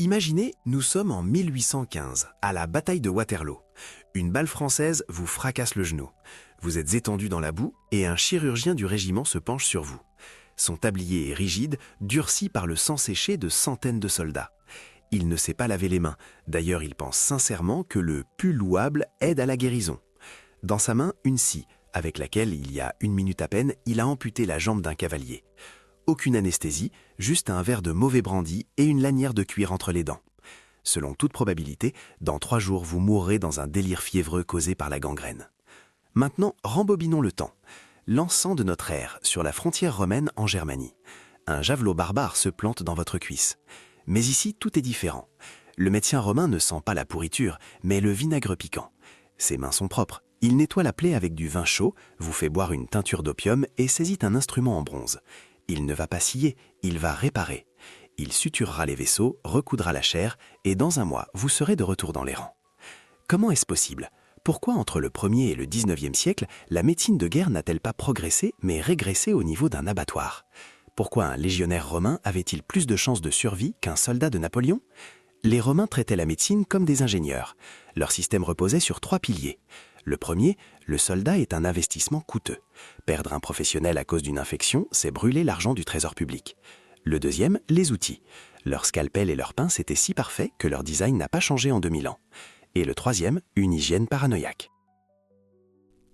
Imaginez, nous sommes en 1815, à la bataille de Waterloo. Une balle française vous fracasse le genou. Vous êtes étendu dans la boue et un chirurgien du régiment se penche sur vous. Son tablier est rigide, durci par le sang séché de centaines de soldats. Il ne sait pas laver les mains. D'ailleurs, il pense sincèrement que le plus louable aide à la guérison. Dans sa main, une scie, avec laquelle, il y a 1 minute à peine, il a amputé la jambe d'un cavalier. Aucune anesthésie, juste un verre de mauvais brandy et une lanière de cuir entre les dents. Selon toute probabilité, dans 3 jours, vous mourrez dans un délire fiévreux causé par la gangrène. Maintenant, rembobinons le temps. L'an de notre ère, sur la frontière romaine en Germanie. Un javelot barbare se plante dans votre cuisse. Mais ici, tout est différent. Le médecin romain ne sent pas la pourriture, mais le vinaigre piquant. Ses mains sont propres. Il nettoie la plaie avec du vin chaud, vous fait boire une teinture d'opium et saisit un instrument en bronze. Il ne va pas scier, il va réparer. Il suturera les vaisseaux, recoudra la chair, et dans 1 mois, vous serez de retour dans les rangs. Comment est-ce possible ? Pourquoi entre le 1er et le 19e siècle, la médecine de guerre n'a-t-elle pas progressé, mais régressé au niveau d'un abattoir ? Pourquoi un légionnaire romain avait-il plus de chances de survie qu'un soldat de Napoléon ? Les Romains traitaient la médecine comme des ingénieurs. Leur système reposait sur 3 piliers. Le premier, le soldat est un investissement coûteux. Perdre un professionnel à cause d'une infection, c'est brûler l'argent du trésor public. Le deuxième, les outils. Leur scalpel et leur pince étaient si parfaits que leur design n'a pas changé en 2000 ans. Et le troisième, une hygiène paranoïaque.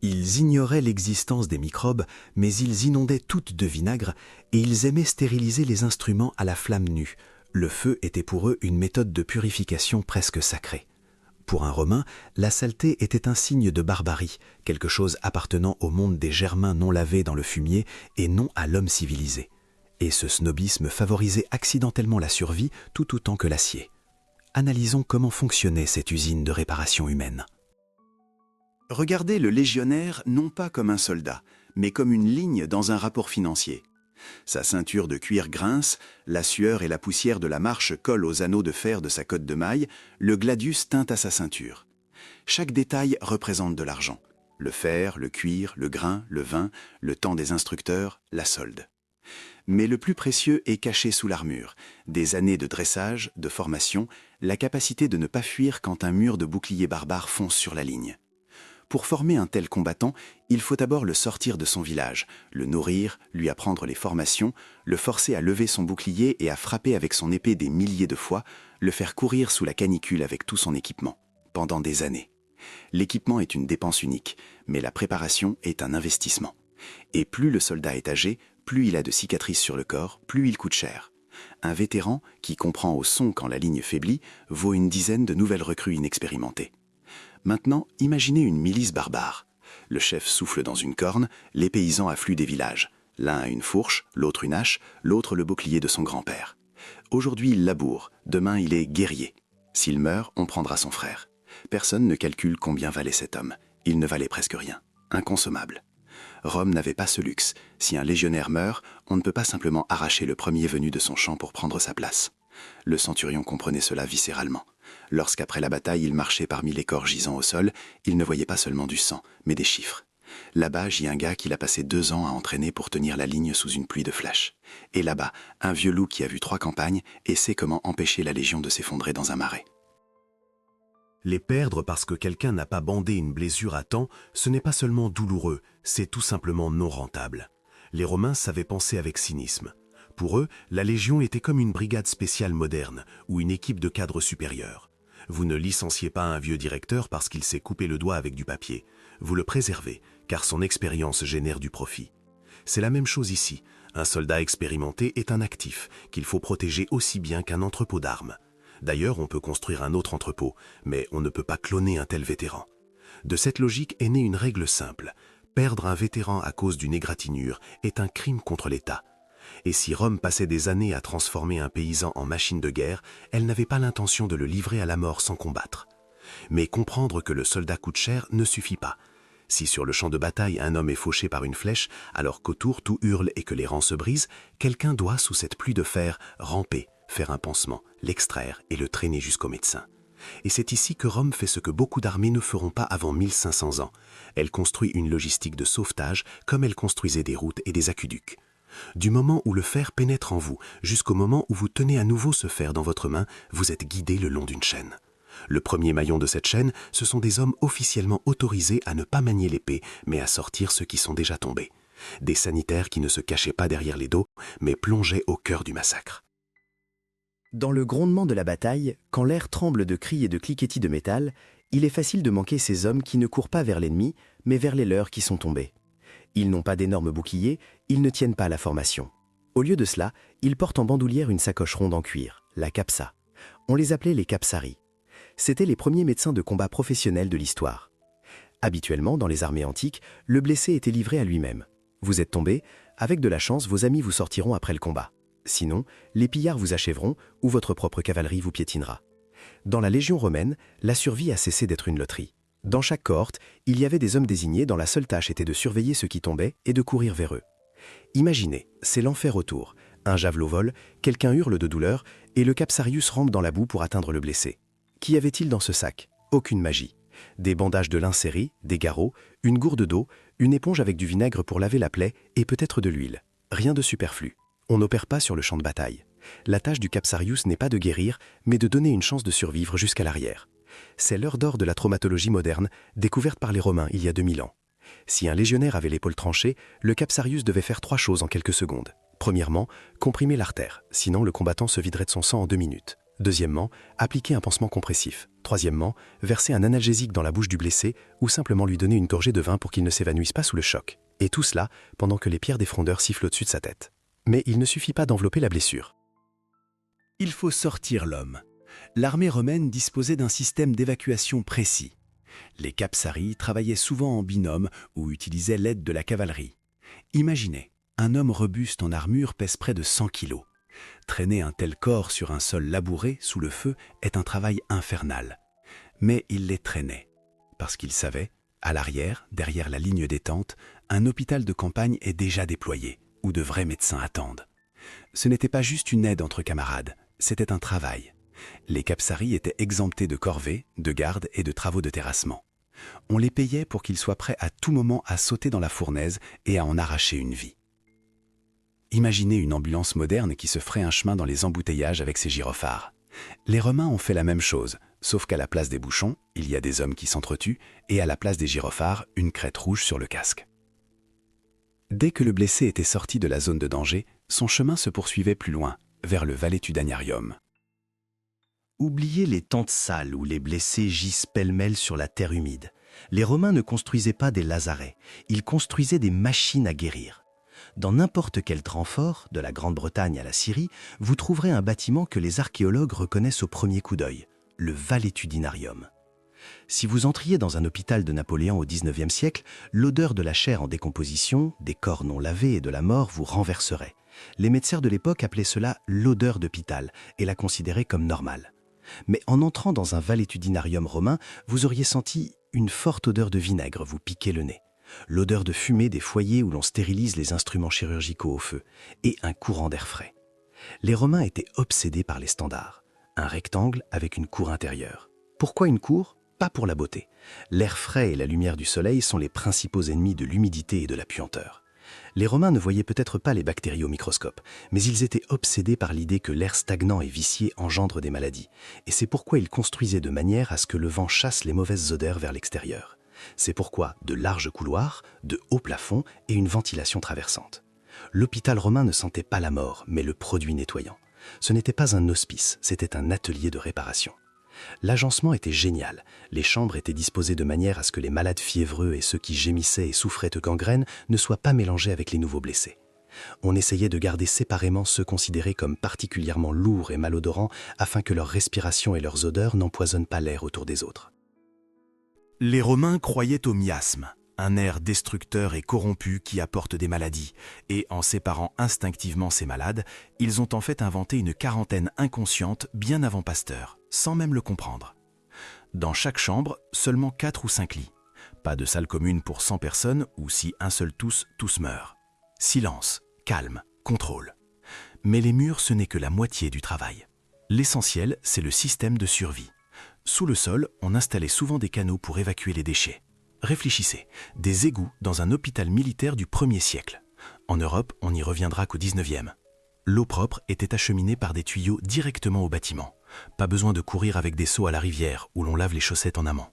Ils ignoraient l'existence des microbes, mais ils inondaient toutes de vinaigre et ils aimaient stériliser les instruments à la flamme nue. Le feu était pour eux une méthode de purification presque sacrée. Pour un Romain, la saleté était un signe de barbarie, quelque chose appartenant au monde des Germains non lavés dans le fumier et non à l'homme civilisé. Et ce snobisme favorisait accidentellement la survie tout autant que l'acier. Analysons comment fonctionnait cette usine de réparation humaine. Regardez le légionnaire non pas comme un soldat, mais comme une ligne dans un rapport financier. Sa ceinture de cuir grince, la sueur et la poussière de la marche collent aux anneaux de fer de sa cotte de maille, le gladius teinte à sa ceinture. Chaque détail représente de l'argent. Le fer, le cuir, le grain, le vin, le temps des instructeurs, la solde. Mais le plus précieux est caché sous l'armure. Des années de dressage, de formation, la capacité de ne pas fuir quand un mur de boucliers barbares fonce sur la ligne. Pour former un tel combattant, il faut d'abord le sortir de son village, le nourrir, lui apprendre les formations, le forcer à lever son bouclier et à frapper avec son épée des milliers de fois, le faire courir sous la canicule avec tout son équipement, pendant des années. L'équipement est une dépense unique, mais la préparation est un investissement. Et plus le soldat est âgé, plus il a de cicatrices sur le corps, plus il coûte cher. Un vétéran, qui comprend au son quand la ligne faiblit, vaut une dizaine de nouvelles recrues inexpérimentées. Maintenant, imaginez une milice barbare. Le chef souffle dans une corne, les paysans affluent des villages. L'un a une fourche, l'autre une hache, l'autre le bouclier de son grand-père. Aujourd'hui, il laboure, demain, il est guerrier. S'il meurt, on prendra son frère. Personne ne calcule combien valait cet homme. Il ne valait presque rien. Inconsommable. Rome n'avait pas ce luxe. Si un légionnaire meurt, on ne peut pas simplement arracher le premier venu de son champ pour prendre sa place. Le centurion comprenait cela viscéralement. Lorsqu'après la bataille, il marchait parmi les corps gisant au sol, il ne voyait pas seulement du sang, mais des chiffres. Là-bas, gît un gars qu'il a passé 2 ans à entraîner pour tenir la ligne sous une pluie de flashs. Et là-bas, un vieux loup qui a vu 3 campagnes et sait comment empêcher la légion de s'effondrer dans un marais. Les perdre parce que quelqu'un n'a pas bandé une blessure à temps, ce n'est pas seulement douloureux, c'est tout simplement non rentable. Les Romains savaient penser avec cynisme. Pour eux, la Légion était comme une brigade spéciale moderne ou une équipe de cadres supérieurs. Vous ne licenciez pas un vieux directeur parce qu'il s'est coupé le doigt avec du papier. Vous le préservez, car son expérience génère du profit. C'est la même chose ici. Un soldat expérimenté est un actif qu'il faut protéger aussi bien qu'un entrepôt d'armes. D'ailleurs, on peut construire un autre entrepôt, mais on ne peut pas cloner un tel vétéran. De cette logique est née une règle simple. Perdre un vétéran à cause d'une égratignure est un crime contre l'État. Et si Rome passait des années à transformer un paysan en machine de guerre, elle n'avait pas l'intention de le livrer à la mort sans combattre. Mais comprendre que le soldat coûte cher ne suffit pas. Si sur le champ de bataille un homme est fauché par une flèche, alors qu'autour tout hurle et que les rangs se brisent, quelqu'un doit, sous cette pluie de fer, ramper, faire un pansement, l'extraire et le traîner jusqu'au médecin. Et c'est ici que Rome fait ce que beaucoup d'armées ne feront pas avant 1500 ans. Elle construit une logistique de sauvetage comme elle construisait des routes et des aqueducs. Du moment où le fer pénètre en vous jusqu'au moment où vous tenez à nouveau ce fer dans votre main, vous êtes guidé le long d'une chaîne. Le premier maillon de cette chaîne, ce sont des hommes officiellement autorisés à ne pas manier l'épée, mais à sortir ceux qui sont déjà tombés. Des sanitaires qui ne se cachaient pas derrière les dos, mais plongeaient au cœur du massacre. Dans le grondement de la bataille, quand l'air tremble de cris et de cliquetis de métal, il est facile de manquer ces hommes qui ne courent pas vers l'ennemi, mais vers les leurs qui sont tombés. Ils n'ont pas d'énormes boucliers, ils ne tiennent pas la formation. Au lieu de cela, ils portent en bandoulière une sacoche ronde en cuir, la capsa. On les appelait les capsaris. C'étaient les premiers médecins de combat professionnels de l'histoire. Habituellement, dans les armées antiques, le blessé était livré à lui-même. Vous êtes tombé, avec de la chance, vos amis vous sortiront après le combat. Sinon, les pillards vous achèveront ou votre propre cavalerie vous piétinera. Dans la Légion romaine, la survie a cessé d'être une loterie. Dans chaque cohorte, il y avait des hommes désignés dont la seule tâche était de surveiller ceux qui tombaient et de courir vers eux. Imaginez, c'est l'enfer autour. Un javelot vole, quelqu'un hurle de douleur et le capsarius rampe dans la boue pour atteindre le blessé. Qu'y avait-il dans ce sac? Aucune magie. Des bandages de lin serrés, des garrots, une gourde d'eau, une éponge avec du vinaigre pour laver la plaie et peut-être de l'huile. Rien de superflu. On n'opère pas sur le champ de bataille. La tâche du capsarius n'est pas de guérir, mais de donner une chance de survivre jusqu'à l'arrière. C'est l'heure d'or de la traumatologie moderne, découverte par les Romains il y a 2000 ans. Si un légionnaire avait l'épaule tranchée, le capsarius devait faire 3 choses en quelques secondes. Premièrement, comprimer l'artère, sinon le combattant se viderait de son sang en 2 minutes. Deuxièmement, appliquer un pansement compressif. Troisièmement, verser un analgésique dans la bouche du blessé ou simplement lui donner une gorgée de vin pour qu'il ne s'évanouisse pas sous le choc. Et tout cela pendant que les pierres des frondeurs sifflent au-dessus de sa tête. Mais il ne suffit pas d'envelopper la blessure. Il faut sortir l'homme. L'armée romaine disposait d'un système d'évacuation précis. Les capsaris travaillaient souvent en binôme ou utilisaient l'aide de la cavalerie. Imaginez, un homme robuste en armure pèse près de 100 kilos. Traîner un tel corps sur un sol labouré, sous le feu, est un travail infernal. Mais il les traînait, parce qu'il savait, à l'arrière, derrière la ligne des tentes, un hôpital de campagne est déjà déployé, où de vrais médecins attendent. Ce n'était pas juste une aide entre camarades, c'était un travail. Les capsaris étaient exemptés de corvées, de gardes et de travaux de terrassement. On les payait pour qu'ils soient prêts à tout moment à sauter dans la fournaise et à en arracher une vie. Imaginez une ambulance moderne qui se ferait un chemin dans les embouteillages avec ses gyrophares. Les Romains ont fait la même chose, sauf qu'à la place des bouchons, il y a des hommes qui s'entretuent et à la place des gyrophares, une crête rouge sur le casque. Dès que le blessé était sorti de la zone de danger, son chemin se poursuivait plus loin, vers le Valetudinarium. Oubliez les tentes sales où les blessés gisent pêle-mêle sur la terre humide. Les Romains ne construisaient pas des lazarets, ils construisaient des machines à guérir. Dans n'importe quel renfort, de la Grande-Bretagne à la Syrie, vous trouverez un bâtiment que les archéologues reconnaissent au premier coup d'œil, le Valetudinarium. Si vous entriez dans un hôpital de Napoléon au XIXe siècle, l'odeur de la chair en décomposition, des corps non lavés et de la mort vous renverserait. Les médecins de l'époque appelaient cela l'odeur d'hôpital et la considéraient comme normale. Mais en entrant dans un valetudinarium romain, vous auriez senti une forte odeur de vinaigre vous piquer le nez, l'odeur de fumée des foyers où l'on stérilise les instruments chirurgicaux au feu, et un courant d'air frais. Les Romains étaient obsédés par les standards, un rectangle avec une cour intérieure. Pourquoi une cour ? Pas pour la beauté. L'air frais et la lumière du soleil sont les principaux ennemis de l'humidité et de la puanteur. Les Romains ne voyaient peut-être pas les bactéries au microscope, mais ils étaient obsédés par l'idée que l'air stagnant et vicié engendre des maladies, et c'est pourquoi ils construisaient de manière à ce que le vent chasse les mauvaises odeurs vers l'extérieur. C'est pourquoi de larges couloirs, de hauts plafonds et une ventilation traversante. L'hôpital romain ne sentait pas la mort, mais le produit nettoyant. Ce n'était pas un hospice, c'était un atelier de réparation. L'agencement était génial. Les chambres étaient disposées de manière à ce que les malades fiévreux et ceux qui gémissaient et souffraient de gangrène ne soient pas mélangés avec les nouveaux blessés. On essayait de garder séparément ceux considérés comme particulièrement lourds et malodorants afin que leur respiration et leurs odeurs n'empoisonnent pas l'air autour des autres. Les Romains croyaient au miasme, un air destructeur et corrompu qui apporte des maladies, et en séparant instinctivement ces malades, ils ont en fait inventé une quarantaine inconsciente bien avant Pasteur, sans même le comprendre. Dans chaque chambre, seulement 4 ou 5 lits. Pas de salle commune pour 100 personnes ou si un seul tous meurent. Silence, calme, contrôle. Mais les murs, ce n'est que la moitié du travail. L'essentiel, c'est le système de survie. Sous le sol, on installait souvent des canaux pour évacuer les déchets. Réfléchissez, des égouts dans un hôpital militaire du 1er siècle. En Europe, on n'y reviendra qu'au 19e. L'eau propre était acheminée par des tuyaux directement au bâtiment. Pas besoin de courir avec des seaux à la rivière où l'on lave les chaussettes en amont.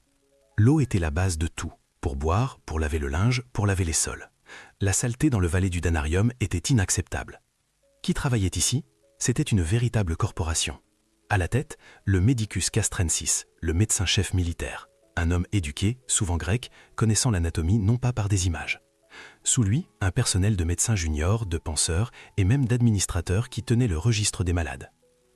L'eau était la base de tout, pour boire, pour laver le linge, pour laver les sols. La saleté dans le Valais du Danarium était inacceptable. Qui travaillait ici? C'était une véritable corporation. À la tête, le Medicus Castrensis, le médecin-chef militaire. Un homme éduqué, souvent grec, connaissant l'anatomie non pas par des images. Sous lui, un personnel de médecins juniors, de penseurs et même d'administrateurs qui tenaient le registre des malades.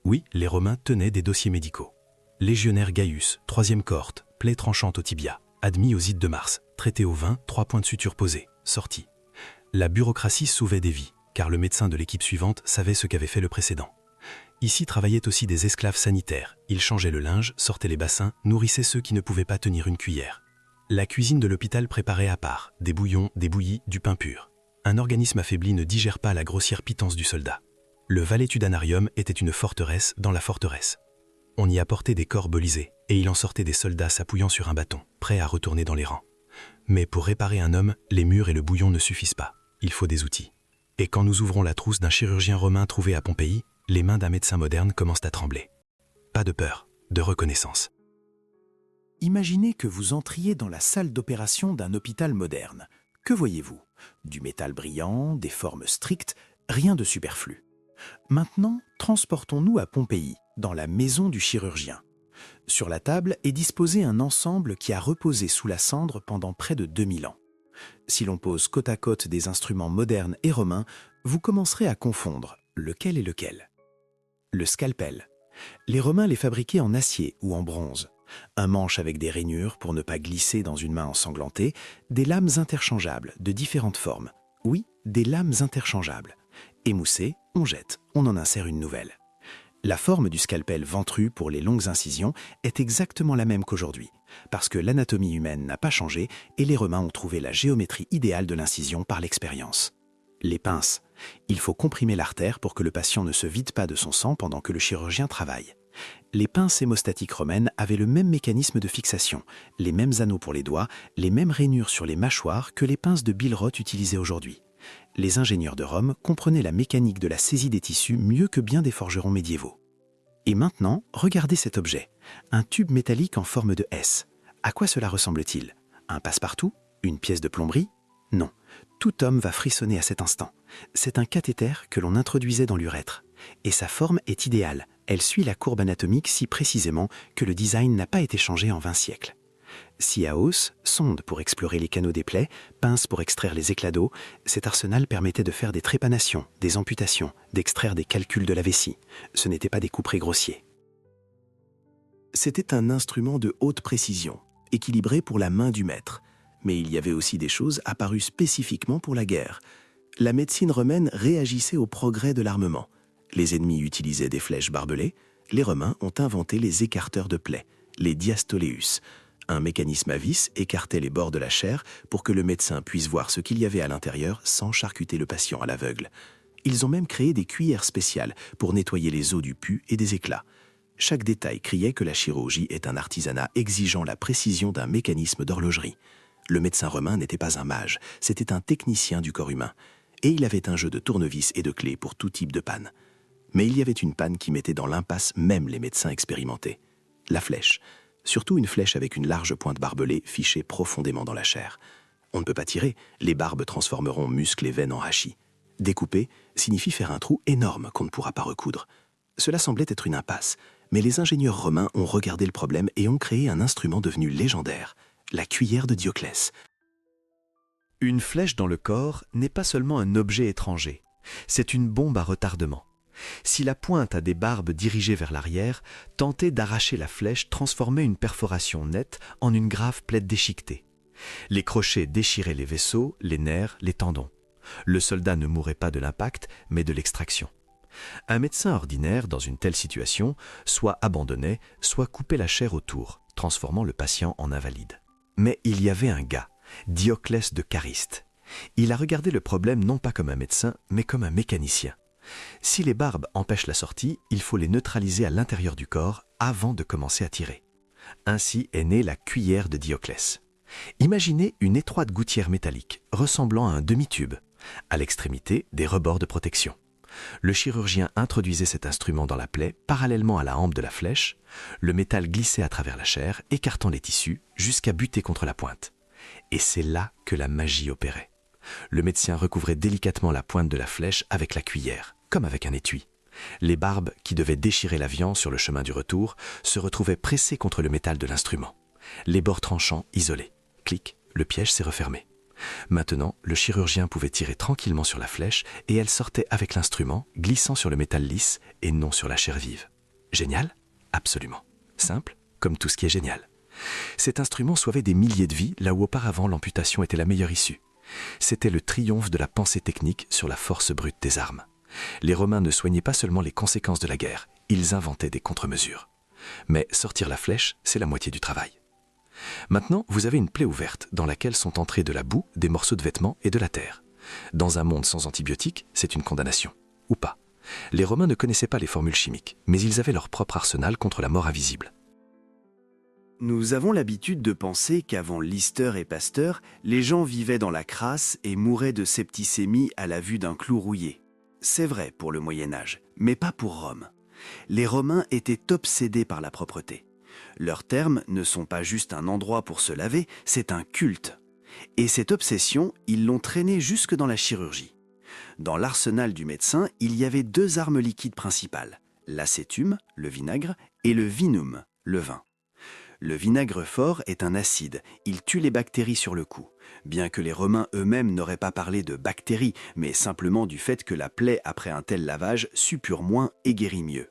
Oui, les Romains tenaient des dossiers médicaux. Légionnaire Gaius, 3e cohorte, plaie tranchante au tibia, admis aux ides de Mars, traité au vin, 3 points de suture posés, sorti. La bureaucratie sauvait des vies, car le médecin de l'équipe suivante savait ce qu'avait fait le précédent. Ici travaillaient aussi des esclaves sanitaires. Ils changeaient le linge, sortaient les bassins, nourrissaient ceux qui ne pouvaient pas tenir une cuillère. La cuisine de l'hôpital préparait à part, des bouillons, des bouillies, du pain pur. Un organisme affaibli ne digère pas la grossière pitance du soldat. Le Valais du Danarium était une forteresse dans la forteresse. On y apportait des corps belisés, et il en sortait des soldats s'appuyant sur un bâton, prêts à retourner dans les rangs. Mais pour réparer un homme, les murs et le bouillon ne suffisent pas. Il faut des outils. Et quand nous ouvrons la trousse d'un chirurgien romain trouvé à Pompéi, les mains d'un médecin moderne commencent à trembler. Pas de peur, de reconnaissance. Imaginez que vous entriez dans la salle d'opération d'un hôpital moderne. Que voyez-vous? Du métal brillant, des formes strictes, rien de superflu. Maintenant, transportons-nous à Pompéi, dans la maison du chirurgien. Sur la table est disposé un ensemble qui a reposé sous la cendre pendant près de 2000 ans. Si l'on pose côte à côte des instruments modernes et romains, vous commencerez à confondre lequel est lequel. Le scalpel. Les Romains les fabriquaient en acier ou en bronze. Un manche avec des rainures pour ne pas glisser dans une main ensanglantée, des lames interchangeables de différentes formes. Oui, des lames interchangeables. Émoussées, on jette, on en insère une nouvelle. La forme du scalpel ventru pour les longues incisions est exactement la même qu'aujourd'hui, parce que l'anatomie humaine n'a pas changé et les Romains ont trouvé la géométrie idéale de l'incision par l'expérience. Les pinces. Il faut comprimer l'artère pour que le patient ne se vide pas de son sang pendant que le chirurgien travaille. Les pinces hémostatiques romaines avaient le même mécanisme de fixation, les mêmes anneaux pour les doigts, les mêmes rainures sur les mâchoires que les pinces de Billroth utilisées aujourd'hui. Les ingénieurs de Rome comprenaient la mécanique de la saisie des tissus mieux que bien des forgerons médiévaux. Et maintenant, regardez cet objet, un tube métallique en forme de S. À quoi cela ressemble-t-il? Un passe-partout? Une pièce de plomberie? Non, tout homme va frissonner à cet instant. C'est un cathéter que l'on introduisait dans l'urètre. Et sa forme est idéale, elle suit la courbe anatomique si précisément que le design n'a pas été changé en 20 siècles. Scie à hausse, sonde pour explorer les canaux des plaies, pince pour extraire les éclats d'eau, cet arsenal permettait de faire des trépanations, des amputations, d'extraire des calculs de la vessie. Ce n'étaient pas des couperets grossiers. C'était un instrument de haute précision, équilibré pour la main du maître. Mais il y avait aussi des choses apparues spécifiquement pour la guerre. La médecine romaine réagissait au progrès de l'armement. Les ennemis utilisaient des flèches barbelées. Les Romains ont inventé les écarteurs de plaies, les diastoleus. Un mécanisme à vis écartait les bords de la chair pour que le médecin puisse voir ce qu'il y avait à l'intérieur sans charcuter le patient à l'aveugle. Ils ont même créé des cuillères spéciales pour nettoyer les os du pus et des éclats. Chaque détail criait que la chirurgie est un artisanat exigeant la précision d'un mécanisme d'horlogerie. Le médecin romain n'était pas un mage, c'était un technicien du corps humain. Et il avait un jeu de tournevis et de clés pour tout type de panne. Mais il y avait une panne qui mettait dans l'impasse même les médecins expérimentés. La flèche. Surtout une flèche avec une large pointe barbelée fichée profondément dans la chair. On ne peut pas tirer, les barbes transformeront muscles et veines en hachis. Découper signifie faire un trou énorme qu'on ne pourra pas recoudre. Cela semblait être une impasse, mais les ingénieurs romains ont regardé le problème et ont créé un instrument devenu légendaire, la cuillère de Dioclès. Une flèche dans le corps n'est pas seulement un objet étranger, c'est une bombe à retardement. Si la pointe a des barbes dirigées vers l'arrière, tenter d'arracher la flèche transformait une perforation nette en une grave plaie déchiquetée. Les crochets déchiraient les vaisseaux, les nerfs, les tendons. Le soldat ne mourait pas de l'impact, mais de l'extraction. Un médecin ordinaire, dans une telle situation, soit abandonnait, soit coupait la chair autour, transformant le patient en invalide. Mais il y avait un gars, Dioclès de Caryste. Il a regardé le problème non pas comme un médecin, mais comme un mécanicien. Si les barbes empêchent la sortie, il faut les neutraliser à l'intérieur du corps avant de commencer à tirer. Ainsi est née la cuillère de Dioclès. Imaginez une étroite gouttière métallique, ressemblant à un demi-tube. À l'extrémité, des rebords de protection. Le chirurgien introduisait cet instrument dans la plaie parallèlement à la hampe de la flèche, le métal glissait à travers la chair, écartant les tissus jusqu'à buter contre la pointe. Et c'est là que la magie opérait. Le médecin recouvrait délicatement la pointe de la flèche avec la cuillère, comme avec un étui. Les barbes qui devaient déchirer la viande sur le chemin du retour se retrouvaient pressées contre le métal de l'instrument. Les bords tranchants isolés. Clic, le piège s'est refermé. Maintenant, le chirurgien pouvait tirer tranquillement sur la flèche et elle sortait avec l'instrument, glissant sur le métal lisse et non sur la chair vive. Génial? Absolument. Simple, comme tout ce qui est génial. Cet instrument sauvait des milliers de vies, là où auparavant l'amputation était la meilleure issue. C'était le triomphe de la pensée technique sur la force brute des armes. Les Romains ne soignaient pas seulement les conséquences de la guerre, ils inventaient des contre-mesures. Mais sortir la flèche, c'est la moitié du travail. Maintenant, vous avez une plaie ouverte dans laquelle sont entrés de la boue, des morceaux de vêtements et de la terre. Dans un monde sans antibiotiques, c'est une condamnation. Ou pas. Les Romains ne connaissaient pas les formules chimiques, mais ils avaient leur propre arsenal contre la mort invisible. Nous avons l'habitude de penser qu'avant Lister et Pasteur, les gens vivaient dans la crasse et mouraient de septicémie à la vue d'un clou rouillé. C'est vrai pour le Moyen-Âge, mais pas pour Rome. Les Romains étaient obsédés par la propreté. Leurs termes ne sont pas juste un endroit pour se laver, c'est un culte. Et cette obsession, ils l'ont traînée jusque dans la chirurgie. Dans l'arsenal du médecin, il y avait deux armes liquides principales, l'acétume, le vinaigre, et le vinum, le vin. Le vinaigre fort est un acide, il tue les bactéries sur le coup, bien que les Romains eux-mêmes n'auraient pas parlé de bactéries, mais simplement du fait que la plaie après un tel lavage suppure moins et guérit mieux.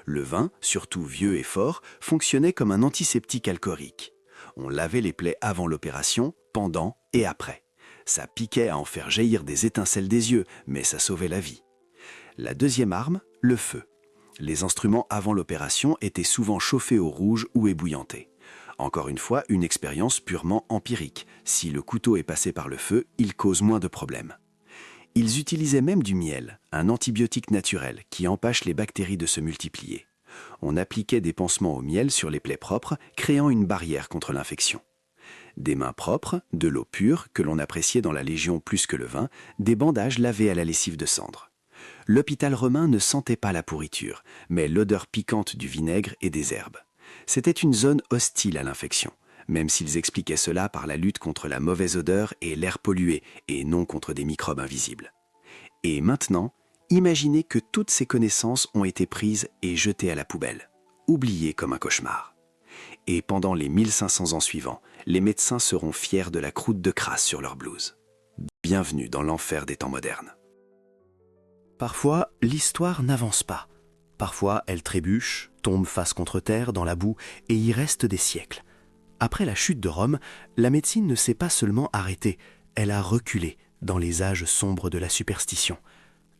Le vin, surtout vieux et fort, fonctionnait comme un antiseptique alcoolique. On lavait les plaies avant l'opération, pendant et après. Ça piquait à en faire jaillir des étincelles des yeux, mais ça sauvait la vie. La deuxième arme, le feu. Les instruments avant l'opération étaient souvent chauffés au rouge ou ébouillantés. Encore une fois, une expérience purement empirique. Si le couteau est passé par le feu, il cause moins de problèmes. Ils utilisaient même du miel, un antibiotique naturel qui empêche les bactéries de se multiplier. On appliquait des pansements au miel sur les plaies propres, créant une barrière contre l'infection. Des mains propres, de l'eau pure, que l'on appréciait dans la Légion plus que le vin, des bandages lavés à la lessive de cendre. L'hôpital romain ne sentait pas la pourriture, mais l'odeur piquante du vinaigre et des herbes. C'était une zone hostile à l'infection, même s'ils expliquaient cela par la lutte contre la mauvaise odeur et l'air pollué, et non contre des microbes invisibles. Et maintenant, imaginez que toutes ces connaissances ont été prises et jetées à la poubelle, oubliées comme un cauchemar. Et pendant les 1500 ans suivants, les médecins seront fiers de la croûte de crasse sur leur blouse. Bienvenue dans l'enfer des temps modernes. Parfois, l'histoire n'avance pas. Parfois, elle trébuche, tombe face contre terre dans la boue et y reste des siècles. Après la chute de Rome, la médecine ne s'est pas seulement arrêtée, elle a reculé dans les âges sombres de la superstition.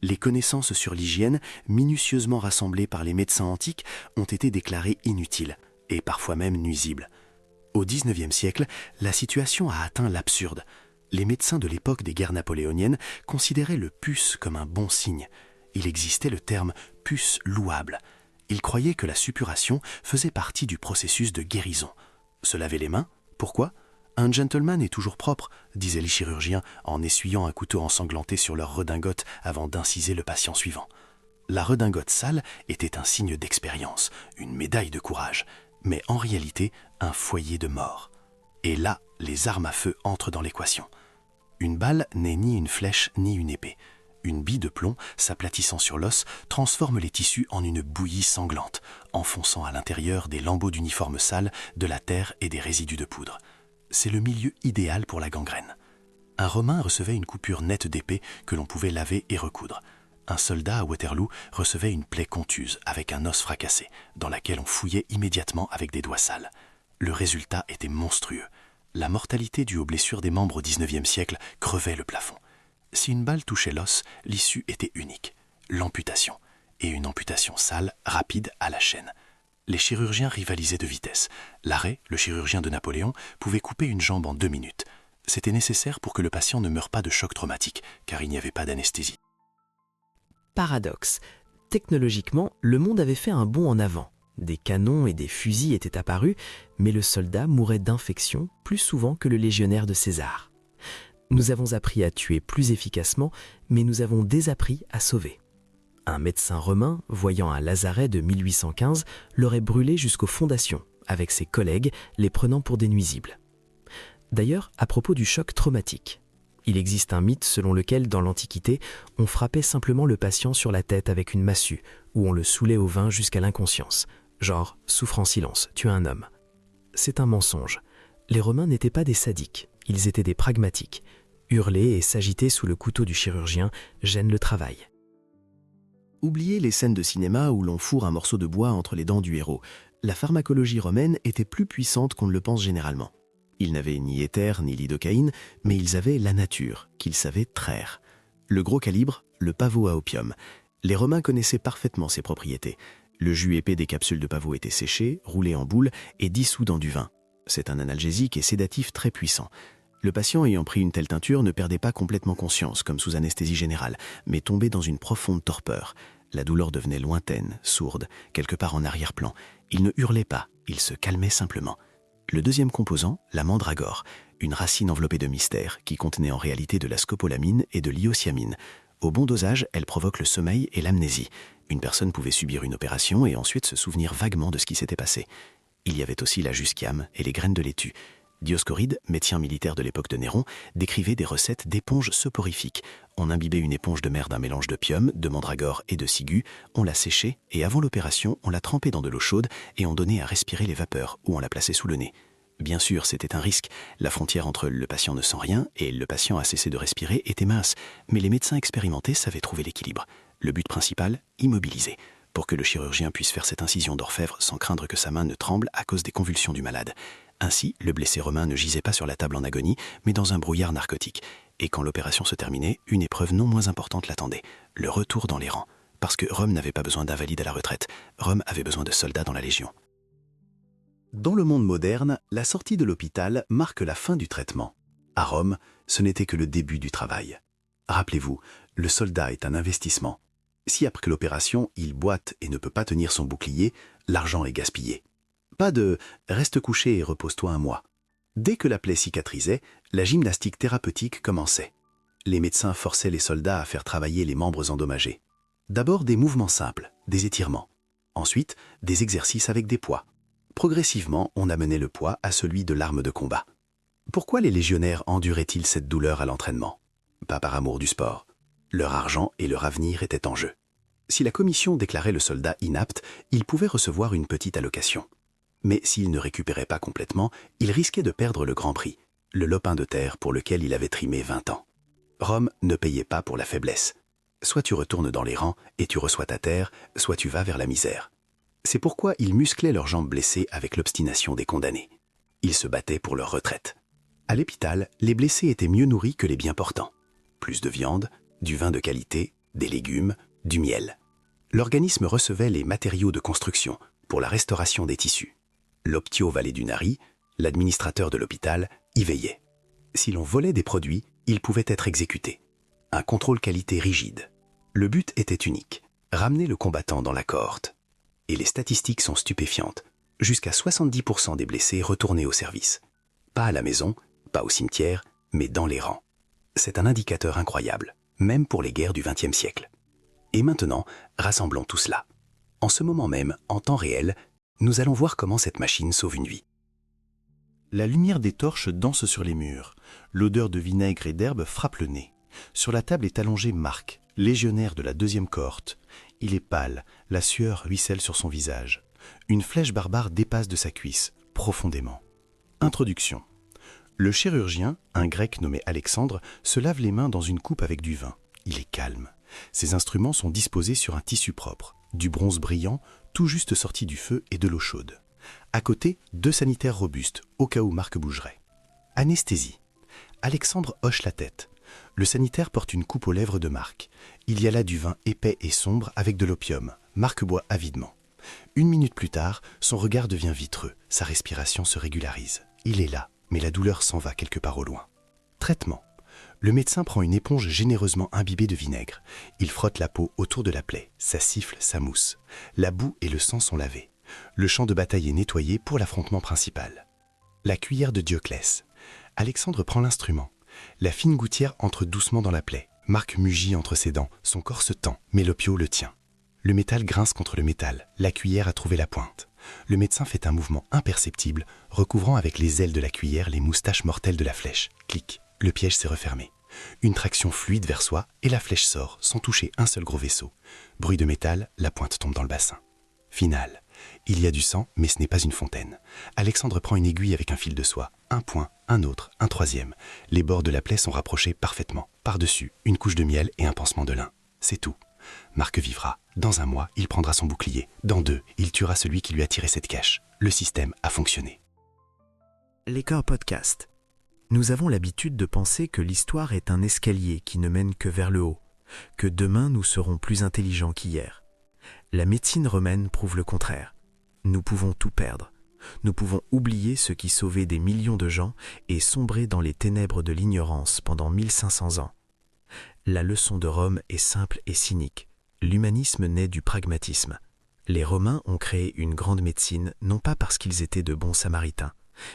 Les connaissances sur l'hygiène, minutieusement rassemblées par les médecins antiques, ont été déclarées inutiles et parfois même nuisibles. Au XIXe siècle, la situation a atteint l'absurde. Les médecins de l'époque des guerres napoléoniennes considéraient le pus comme un bon signe. Il existait le terme « pus louable ». Ils croyaient que la suppuration faisait partie du processus de guérison. Se laver les mains? Pourquoi? Un gentleman est toujours propre, disaient les chirurgiens en essuyant un couteau ensanglanté sur leur redingote avant d'inciser le patient suivant. La redingote sale était un signe d'expérience, une médaille de courage, mais en réalité un foyer de mort. Et là, les armes à feu entrent dans l'équation. Une balle n'est ni une flèche ni une épée. Une bille de plomb, s'aplatissant sur l'os, transforme les tissus en une bouillie sanglante, enfonçant à l'intérieur des lambeaux d'uniforme sale, de la terre et des résidus de poudre. C'est le milieu idéal pour la gangrène. Un Romain recevait une coupure nette d'épée que l'on pouvait laver et recoudre. Un soldat à Waterloo recevait une plaie contuse avec un os fracassé, dans laquelle on fouillait immédiatement avec des doigts sales. Le résultat était monstrueux. La mortalité due aux blessures des membres au XIXe siècle crevait le plafond. Si une balle touchait l'os, l'issue était unique, l'amputation, et une amputation sale, rapide, à la chaîne. Les chirurgiens rivalisaient de vitesse. Larrey, le chirurgien de Napoléon, pouvait couper une jambe en 2 minutes. C'était nécessaire pour que le patient ne meure pas de choc traumatique, car il n'y avait pas d'anesthésie. Paradoxe. Technologiquement, le monde avait fait un bond en avant. Des canons et des fusils étaient apparus, mais le soldat mourait d'infection plus souvent que le légionnaire de César. Nous avons appris à tuer plus efficacement, mais nous avons désappris à sauver. Un médecin romain, voyant un lazaret de 1815, l'aurait brûlé jusqu'aux fondations, avec ses collègues les prenant pour des nuisibles. D'ailleurs, à propos du choc traumatique, il existe un mythe selon lequel, dans l'Antiquité, on frappait simplement le patient sur la tête avec une massue, ou on le saoulait au vin jusqu'à l'inconscience, genre « souffre en silence, tu es un homme ». C'est un mensonge. Les Romains n'étaient pas des sadiques, ils étaient des pragmatiques. Hurler et s'agiter sous le couteau du chirurgien gêne le travail. Oubliez les scènes de cinéma où l'on fourre un morceau de bois entre les dents du héros. La pharmacologie romaine était plus puissante qu'on ne le pense généralement. Ils n'avaient ni éther ni lidocaïne, mais ils avaient la nature, qu'ils savaient traire. Le gros calibre, le pavot à opium. Les Romains connaissaient parfaitement ses propriétés. Le jus épais des capsules de pavot était séché, roulé en boule et dissous dans du vin. C'est un analgésique et sédatif très puissant. Le patient ayant pris une telle teinture ne perdait pas complètement conscience, comme sous anesthésie générale, mais tombait dans une profonde torpeur. La douleur devenait lointaine, sourde, quelque part en arrière-plan. Il ne hurlait pas, il se calmait simplement. Le deuxième composant, la mandragore, une racine enveloppée de mystère qui contenait en réalité de la scopolamine et de l'hyoscyamine. Au bon dosage, elle provoque le sommeil et l'amnésie. Une personne pouvait subir une opération et ensuite se souvenir vaguement de ce qui s'était passé. Il y avait aussi la jusquiame et les graines de laitue. Dioscoride, médecin militaire de l'époque de Néron, décrivait des recettes d'éponges soporifiques. On imbibait une éponge de mer d'un mélange d'opium, de mandragore et de ciguë, on la séchait et avant l'opération, on la trempait dans de l'eau chaude et on donnait à respirer les vapeurs ou on la plaçait sous le nez. Bien sûr, c'était un risque. La frontière entre le patient ne sent rien et le patient a cessé de respirer était mince, mais les médecins expérimentés savaient trouver l'équilibre. Le but principal, immobiliser, pour que le chirurgien puisse faire cette incision d'orfèvre sans craindre que sa main ne tremble à cause des convulsions du malade. Ainsi, le blessé romain ne gisait pas sur la table en agonie, mais dans un brouillard narcotique. Et quand l'opération se terminait, une épreuve non moins importante l'attendait, le retour dans les rangs. Parce que Rome n'avait pas besoin d'invalides à la retraite, Rome avait besoin de soldats dans la Légion. Dans le monde moderne, la sortie de l'hôpital marque la fin du traitement. À Rome, ce n'était que le début du travail. Rappelez-vous, le soldat est un investissement. Si après l'opération, il boite et ne peut pas tenir son bouclier, l'argent est gaspillé. Pas de « reste couché et repose-toi un mois ». Dès que la plaie cicatrisait, la gymnastique thérapeutique commençait. Les médecins forçaient les soldats à faire travailler les membres endommagés. D'abord des mouvements simples, des étirements. Ensuite, des exercices avec des poids. Progressivement, on amenait le poids à celui de l'arme de combat. Pourquoi les légionnaires enduraient-ils cette douleur à l'entraînement? Pas par amour du sport. Leur argent et leur avenir étaient en jeu. Si la commission déclarait le soldat inapte, il pouvait recevoir une petite allocation. Mais s'il ne récupérait pas complètement, il risquait de perdre le grand prix, le lopin de terre pour lequel il avait trimé 20 ans. Rome ne payait pas pour la faiblesse. Soit tu retournes dans les rangs et tu reçois ta terre, soit tu vas vers la misère. C'est pourquoi ils musclaient leurs jambes blessées avec l'obstination des condamnés. Ils se battaient pour leur retraite. À l'hôpital, les blessés étaient mieux nourris que les bien portants. Plus de viande, du vin de qualité, des légumes, du miel. L'organisme recevait les matériaux de construction pour la restauration des tissus. L'Optio Valedunari, l'administrateur de l'hôpital, y veillait. Si l'on volait des produits, il pouvait être exécuté. Un contrôle qualité rigide. Le but était unique, ramener le combattant dans la cohorte. Et les statistiques sont stupéfiantes. Jusqu'à 70% des blessés retournaient au service. Pas à la maison, pas au cimetière, mais dans les rangs. C'est un indicateur incroyable, même pour les guerres du XXe siècle. Et maintenant, rassemblons tout cela. En ce moment même, en temps réel, nous allons voir comment cette machine sauve une vie. La lumière des torches danse sur les murs. L'odeur de vinaigre et d'herbe frappe le nez. Sur la table est allongé Marc, légionnaire de la 2e cohorte. Il est pâle, la sueur ruisselle sur son visage. Une flèche barbare dépasse de sa cuisse, profondément. Introduction. Le chirurgien, un grec nommé Alexandre, se lave les mains dans une coupe avec du vin. Il est calme. Ses instruments sont disposés sur un tissu propre, du bronze brillant, tout juste sorti du feu et de l'eau chaude. À côté, 2 sanitaires robustes, au cas où Marc bougerait. Anesthésie. Alexandre hoche la tête. Le sanitaire porte une coupe aux lèvres de Marc. Il y a là du vin épais et sombre avec de l'opium. Marc boit avidement. 1 minute plus tard, son regard devient vitreux. Sa respiration se régularise. Il est là, mais la douleur s'en va quelque part au loin. Traitement. Le médecin prend une éponge généreusement imbibée de vinaigre. Il frotte la peau autour de la plaie. Ça siffle, ça mousse. La boue et le sang sont lavés. Le champ de bataille est nettoyé pour l'affrontement principal. La cuillère de Dioclès. Alexandre prend l'instrument. La fine gouttière entre doucement dans la plaie. Marc mugit entre ses dents, son corps se tend, mais l'opiot le tient. Le métal grince contre le métal, la cuillère a trouvé la pointe. Le médecin fait un mouvement imperceptible, recouvrant avec les ailes de la cuillère les moustaches mortelles de la flèche. Clic, le piège s'est refermé. Une traction fluide vers soi et la flèche sort, sans toucher un seul gros vaisseau. Bruit de métal, la pointe tombe dans le bassin. Finale. Il y a du sang, mais ce n'est pas une fontaine. Alexandre prend une aiguille avec un fil de soie. Un point, un autre, un troisième. Les bords de la plaie sont rapprochés parfaitement. Par-dessus, une couche de miel et un pansement de lin. C'est tout. Marc vivra. Dans un mois, il prendra son bouclier. Dans 2, il tuera celui qui lui a tiré cette cache. Le système a fonctionné. L'Écart Podcast. Nous avons l'habitude de penser que l'histoire est un escalier qui ne mène que vers le haut, que demain nous serons plus intelligents qu'hier. La médecine romaine prouve le contraire. Nous pouvons tout perdre. Nous pouvons oublier ce qui sauvait des millions de gens et sombrer dans les ténèbres de l'ignorance pendant 1500 ans. La leçon de Rome est simple et cynique. L'humanisme naît du pragmatisme. Les Romains ont créé une grande médecine non pas parce qu'ils étaient de bons samaritains,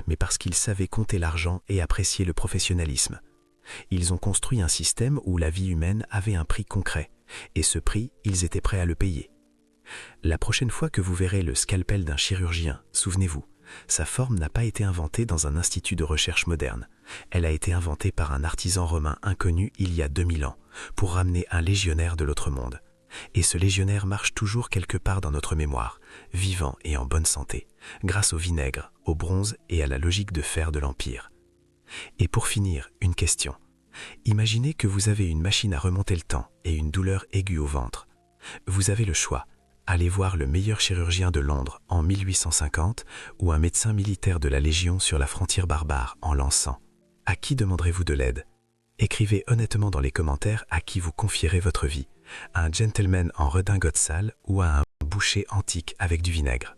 mais parce qu'ils savaient compter l'argent et apprécier le professionnalisme. Ils ont construit un système où la vie humaine avait un prix concret, et ce prix, ils étaient prêts à le payer. La prochaine fois que vous verrez le scalpel d'un chirurgien, souvenez-vous, sa forme n'a pas été inventée dans un institut de recherche moderne. Elle a été inventée par un artisan romain inconnu il y a 2000 ans, pour ramener un légionnaire de l'autre monde. Et ce légionnaire marche toujours quelque part dans notre mémoire, vivant et en bonne santé, grâce au vinaigre, au bronze et à la logique de fer de l'Empire. Et pour finir, une question. Imaginez que vous avez une machine à remonter le temps et une douleur aiguë au ventre. Vous avez le choix. Allez voir le meilleur chirurgien de Londres en 1850 ou un médecin militaire de la Légion sur la frontière barbare en l'an 100. À qui demanderez-vous de l'aide? Écrivez honnêtement dans les commentaires à qui vous confierez votre vie, à un gentleman en redingote sale ou à un boucher antique avec du vinaigre.